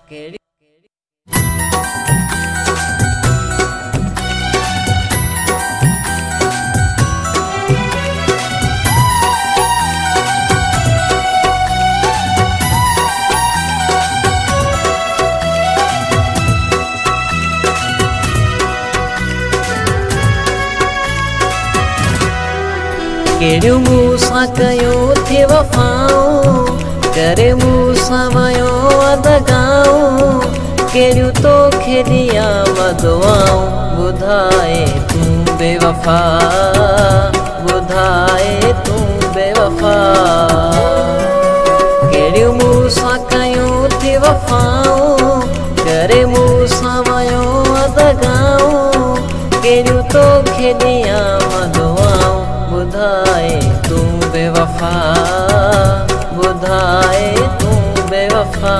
केड़ी केड़ियूं मूंसां कयो थी वफ़ाऊं, करे मूंसां वयो अदगाऊं, केड़ियूं तोखे ॾियां दुआऊं, ॿुधाए तूं बेवफ़ा, ॿुधाए तूं बेवफ़ा। केड़ियूं मूंसां कयूं थी वफ़ाऊं, करे मूंसां वयो अदगाऊं, केड़ियूं तोखे ॾियां दुआऊं, ॿुधाए तूं बेवफ़ा, ॿुधाए तूं बेवफ़ा।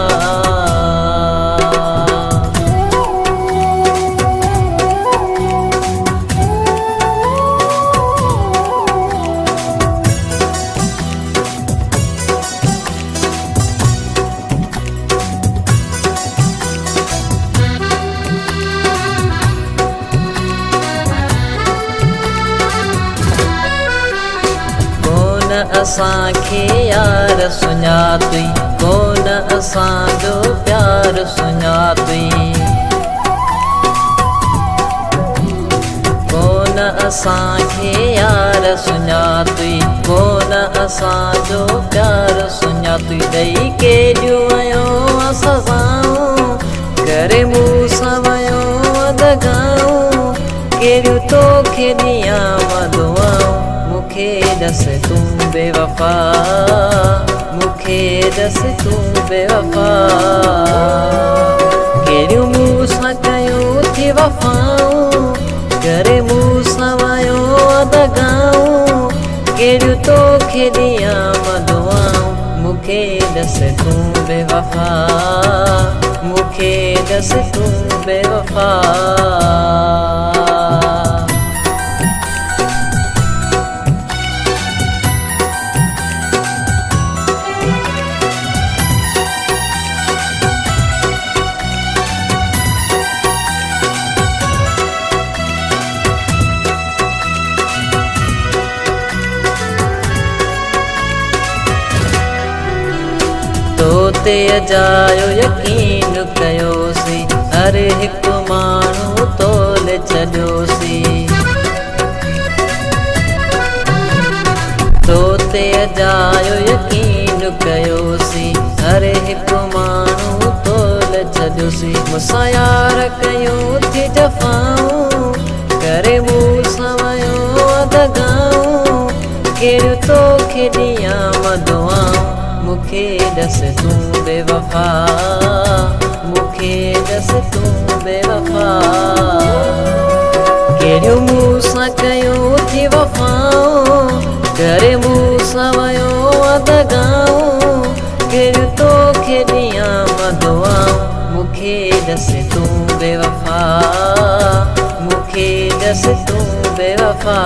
असांखे यार सुञातई, कोन असांजो प्यार सुञातई, कोन असांखे यार सुञातई, कोन असांजो प्यार सुञातई। ॾेई केॾियूं वयो सज़ाऊं, करे मूंसां वयो अदगाऊं, केॾियूं तोखे ॾियां दुआऊं, मुखे दस तूं बेवफ़ा, मुखे दस तूं बेवफ़ा। केड़ियूं मूंसां कयूं थी वफ़ाऊं, करे मूंसां वयो अदगाऊं, केड़ियूं तोखे ॾियां दुआऊं, मुखे दस तूं बेवफ़ा, मुखे दस तूं बेवफ़ा। तोते अजायो यकीन कयोसीं, हर हिकु माण्हू तोले छॾियोसीं, तोते अजायो यकीन कयोसीं, हर हिकु माण्हू तोले छॾियोसीं। मूंसां यार कयूं थी जफ़ाऊं, करे मूंसां वयो अदगाऊं, केड़ियूं तोखे ॾियां दुआऊं, मुखे दस तूं बेवफ़ा, मुखे दस तूं बेवफ़ा। केड़ियूं मूंसां कयूं थी वफ़ाऊं, करे मूंसां वयो अदगाऊं, केड़ियूं तोखे ॾियां दुआऊं, मुखे दस तूं बेवफ़ा, मुखे दस तूं बेवफ़ा।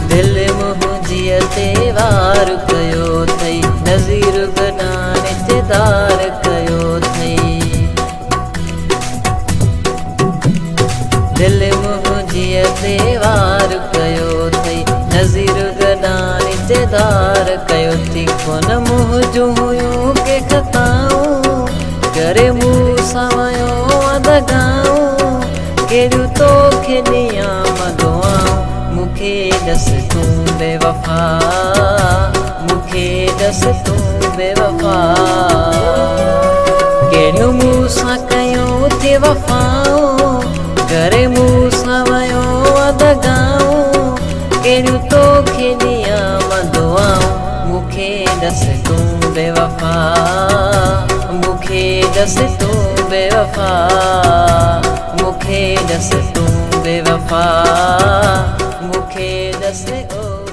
दिल मुंहिंजीअ ते वार कयो अथई, नज़ीर गॾान इंतज़ार कयो अथई, दिल मुंहिंजीअ ते वार कयो अथई, नज़ीर गॾान इंतज़ार कयो अथई। कोन मुंहुं जूं हुयूं के ख़ताऊं, करे मूंसां वयो अदगाऊं, केड़ियूं तोखे ॾियां दुआऊं, मुखे दस तूं बेवफ़ा, मुखे दस तूं बेवफ़ा। केड़ियूं मूंसां कयूं थी वफ़ाऊं, करे मूंसां वयो अदगाऊं, केड़ियूं तोखे ॾियां दुआऊं, मुखे दस तूं बेवफ़ा, मुखे दस तूं बेवफ़ा, मुखे दस तूं बेवफ़ा, से ओ